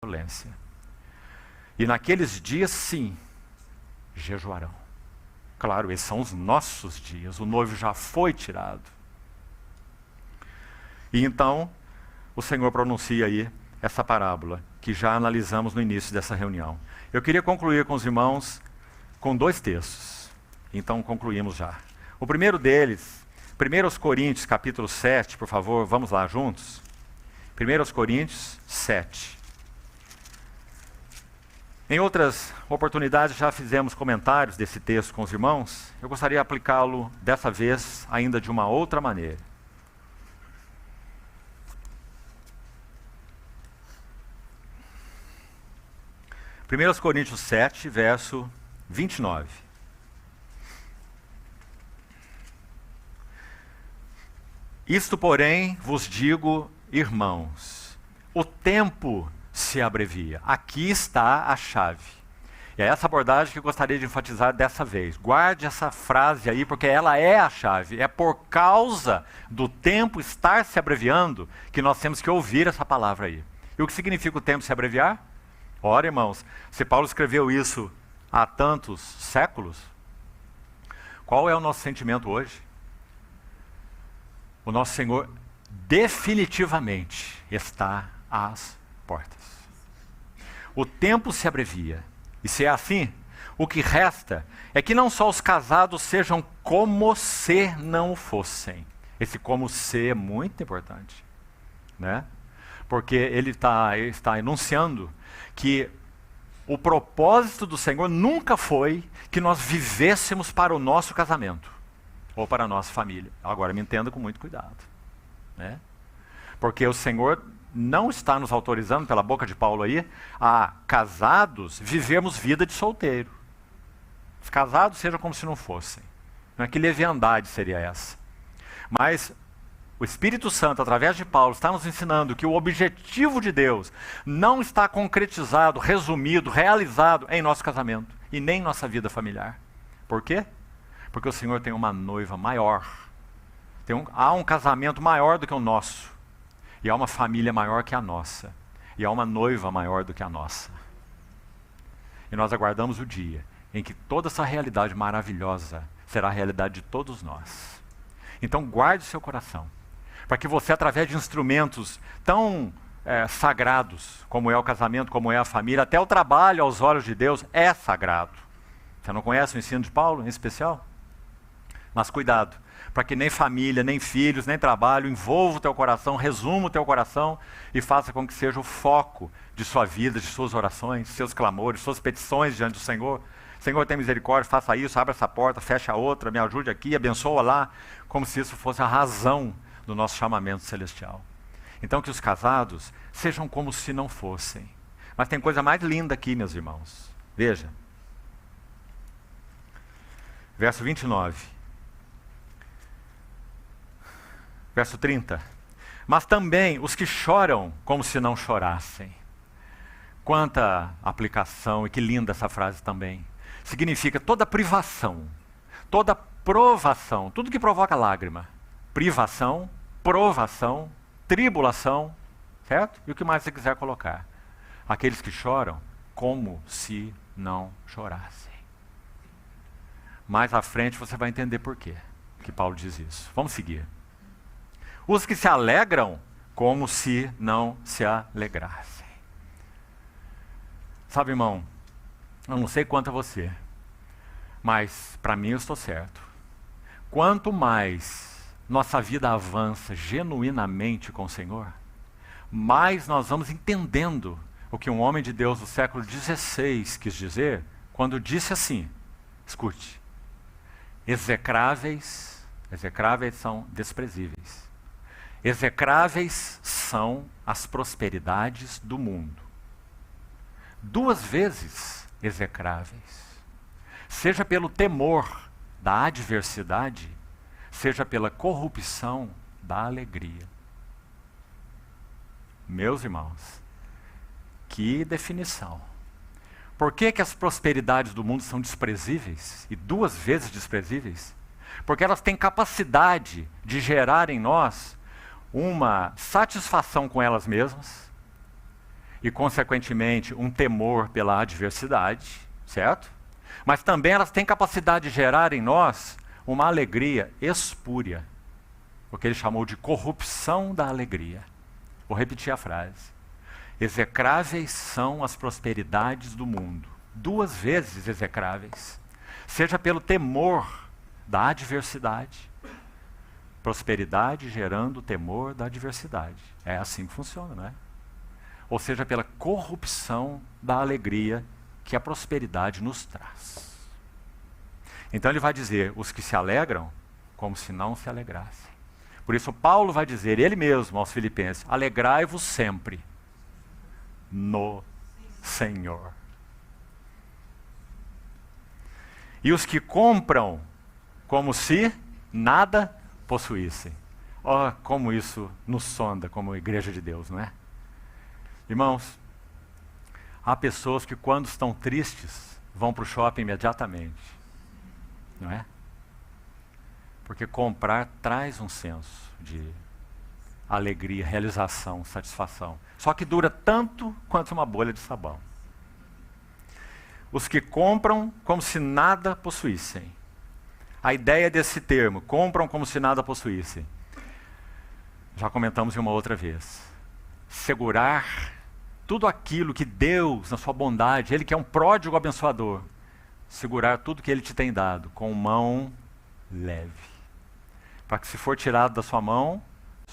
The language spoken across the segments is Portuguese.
violência. E naqueles dias, sim, jejuarão. Claro, esses são os nossos dias, o noivo já foi tirado. E então, o Senhor pronuncia aí essa parábola, que já analisamos no início dessa reunião. Eu queria concluir com os irmãos com 2 textos. Então, concluímos já. O primeiro deles, 1 Coríntios, capítulo 7, por favor, vamos lá juntos. 1 Coríntios 7. Em outras oportunidades já fizemos comentários desse texto com os irmãos. Eu gostaria de aplicá-lo dessa vez ainda de uma outra maneira. Primeiros Coríntios 7, verso 29. Isto, porém, vos digo, irmãos, o tempo se abrevia. Aqui está a chave. E é essa abordagem que eu gostaria de enfatizar dessa vez. Guarde essa frase aí, porque ela é a chave. É por causa do tempo estar se abreviando que nós temos que ouvir essa palavra aí. E o que significa o tempo se abreviar? Ora, irmãos, se Paulo escreveu isso há tantos séculos, qual é o nosso sentimento hoje? O nosso Senhor definitivamente está às portas. O tempo se abrevia. E se é assim, o que resta é que não só os casados sejam como se não fossem. Esse como se é muito importante, né? Porque ele está enunciando que o propósito do Senhor nunca foi que nós vivêssemos para o nosso casamento ou para a nossa família. Agora me entenda com muito cuidado, né? Porque o Senhor não está nos autorizando, pela boca de Paulo aí, a casados vivermos vida de solteiro. Os casados sejam como se não fossem. Não é que leviandade seria essa. Mas o Espírito Santo, através de Paulo, está nos ensinando que o objetivo de Deus não está concretizado, resumido, realizado em nosso casamento e nem em nossa vida familiar. Por quê? Porque o Senhor tem uma noiva maior. Há um casamento maior do que o nosso. E há uma família maior que a nossa. E há uma noiva maior do que a nossa. E nós aguardamos o dia em que toda essa realidade maravilhosa será a realidade de todos nós. Então guarde seu coração, para que você, através de instrumentos tão sagrados, como é o casamento, como é a família, até o trabalho aos olhos de Deus é sagrado. Você não conhece o ensino de Paulo, em especial? Mas cuidado, para que nem família, nem filhos, nem trabalho envolva o teu coração, resuma o teu coração e faça com que seja o foco de sua vida, de suas orações, seus clamores, suas petições diante do Senhor. Senhor, tem misericórdia, faça isso, abra essa porta, fecha a outra, me ajude aqui, abençoa lá, como se isso fosse a razão do nosso chamamento celestial. Então que os casados sejam como se não fossem. Mas tem coisa mais linda aqui, meus irmãos. Veja. Verso 29. Verso 30. Mas também os que choram como se não chorassem. Quanta aplicação, e que linda essa frase também. Significa toda privação, toda provação, tudo que provoca lágrima. Privação, provação, tribulação, certo? E o que mais você quiser colocar. Aqueles que choram como se não chorassem. Mais à frente você vai entender por quê que Paulo diz isso. Vamos seguir. Os que se alegram como se não se alegrassem. Sabe, irmão, eu não sei quanto a você, mas para mim eu estou certo. Quanto mais nossa vida avança genuinamente com o Senhor, mais nós vamos entendendo o que um homem de Deus do século XVI quis dizer quando disse assim, escute, execráveis são desprezíveis. Execráveis são as prosperidades do mundo. 2 vezes execráveis. Seja pelo temor da adversidade, seja pela corrupção da alegria. Meus irmãos, que definição. Por que as prosperidades do mundo são desprezíveis? E 2 vezes desprezíveis? Porque elas têm capacidade de gerar em nós uma satisfação com elas mesmas e, consequentemente, um temor pela adversidade, certo? Mas também elas têm capacidade de gerar em nós uma alegria espúria, o que ele chamou de corrupção da alegria. Vou repetir a frase. Execráveis são as prosperidades do mundo, 2 vezes execráveis, seja pelo temor da adversidade, prosperidade gerando temor da adversidade. É assim que funciona, não é? Ou seja, pela corrupção da alegria que a prosperidade nos traz. Então ele vai dizer, os que se alegram, como se não se alegrassem. Por isso Paulo vai dizer, ele mesmo aos Filipenses, alegrai-vos sempre no Senhor. E os que compram como se nada possuíssem. Oh, como isso nos sonda como igreja de Deus, não é? Irmãos, há pessoas que quando estão tristes, vão para o shopping imediatamente. Não é? Porque comprar traz um senso de alegria, realização, satisfação. Só que dura tanto quanto uma bolha de sabão. Os que compram como se nada possuíssem. A ideia desse termo, compram como se nada possuíssem, já comentamos em uma outra vez. Segurar tudo aquilo que Deus, na sua bondade, Ele que é um pródigo abençoador, segurar tudo que Ele te tem dado com mão leve. Para que se for tirado da sua mão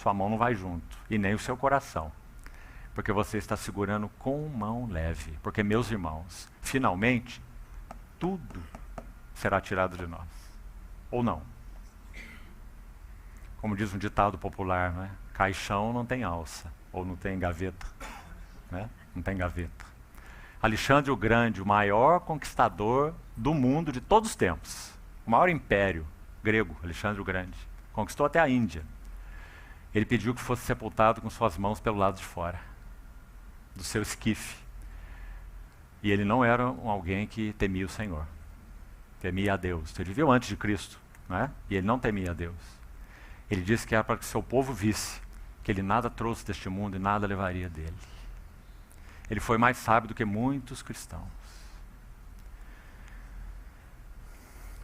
não vai junto, e nem o seu coração. Porque você está segurando com mão leve. Porque, meus irmãos, finalmente, tudo será tirado de nós. Ou não. Como diz um ditado popular, não é? Caixão não tem alça, ou não tem gaveta. Né? Não tem gaveta. Alexandre o Grande, o maior conquistador do mundo de todos os tempos. O maior império grego, Alexandre o Grande. Conquistou até a Índia. Ele pediu que fosse sepultado com suas mãos pelo lado de fora do seu esquife. E ele não era alguém que temia o Senhor. Temia a Deus. Ele viveu antes de Cristo, não é? E ele não temia a Deus. Ele disse que era para que seu povo visse que ele nada trouxe deste mundo e nada levaria dele. Ele foi mais sábio do que muitos cristãos.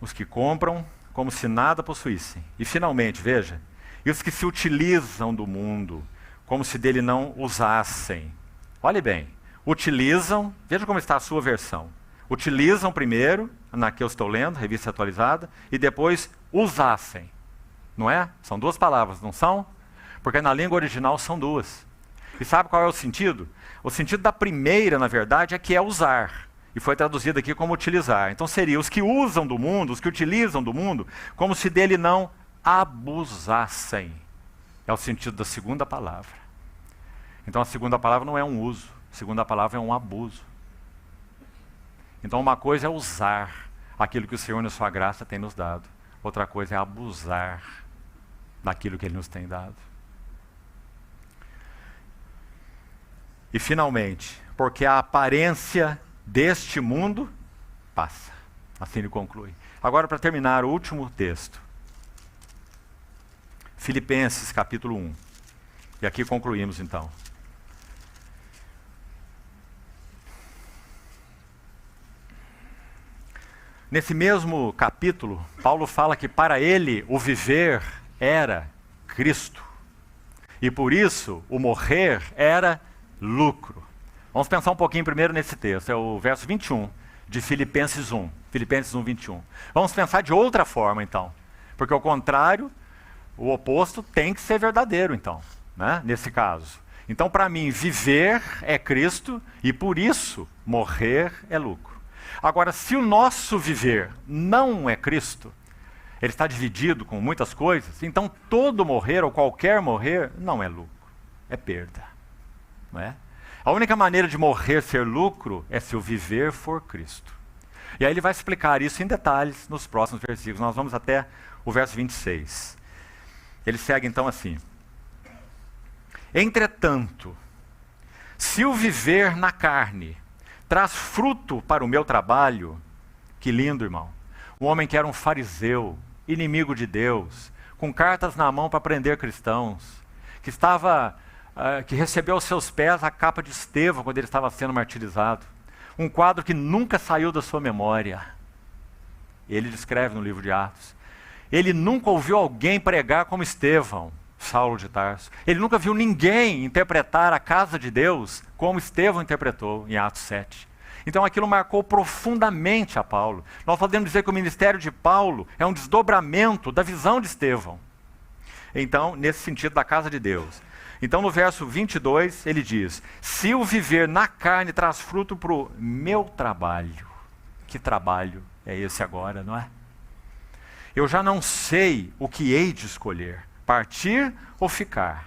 Os que compram como se nada possuíssem. E finalmente, veja, e os que se utilizam do mundo como se dele não usassem. Olhe bem, utilizam, veja como está a sua versão. Utilizam primeiro, na que eu estou lendo, revista atualizada, e depois usassem. Não é? São 2 palavras, não são? Porque na língua original são 2. E sabe qual é o sentido? O sentido da primeira, na verdade, é que é usar. E foi traduzido aqui como utilizar. Então seria os que usam do mundo, os que utilizam do mundo, como se dele não abusassem. É o sentido da segunda palavra. Então a segunda palavra não é um uso. A segunda palavra é um abuso. Então uma coisa é usar aquilo que o Senhor na sua graça tem nos dado. Outra coisa é abusar daquilo que Ele nos tem dado. E finalmente, porque a aparência deste mundo passa. Assim ele conclui. Agora, para terminar, o último texto. Filipenses, capítulo 1. E aqui concluímos, então. Nesse mesmo capítulo, Paulo fala que para ele o viver era Cristo. E por isso o morrer era lucro. Vamos pensar um pouquinho primeiro nesse texto. É o verso 21 de Filipenses 1. Filipenses 1, 21. Vamos pensar de outra forma, então. Porque ao contrário, o oposto tem que ser verdadeiro, então. Né? Nesse caso. Então, para mim, viver é Cristo e por isso morrer é lucro. Agora, se o nosso viver não é Cristo, ele está dividido com muitas coisas, então todo morrer ou qualquer morrer não é lucro, é perda. Não é? A única maneira de morrer ser lucro é se o viver for Cristo. E aí ele vai explicar isso em detalhes nos próximos versículos. Nós vamos até o verso 26. Ele segue então assim. Entretanto, se o viver na carne traz fruto para o meu trabalho, que lindo, irmão. Um homem que era um fariseu, inimigo de Deus, com cartas na mão para prender cristãos, que estava que recebeu aos seus pés a capa de Estevão quando ele estava sendo martirizado. Um quadro que nunca saiu da sua memória. Ele descreve no livro de Atos. Ele nunca ouviu alguém pregar como Estevão, Saulo de Tarso. Ele nunca viu ninguém interpretar a casa de Deus como Estevão interpretou em Atos 7. Então aquilo marcou profundamente a Paulo. Nós podemos dizer que o ministério de Paulo é um desdobramento da visão de Estevão. Então, nesse sentido da casa de Deus. Então no verso 22 ele diz: se o viver na carne traz fruto para o meu trabalho. Que trabalho é esse agora, não é? Eu já não sei o que hei de escolher, partir ou ficar.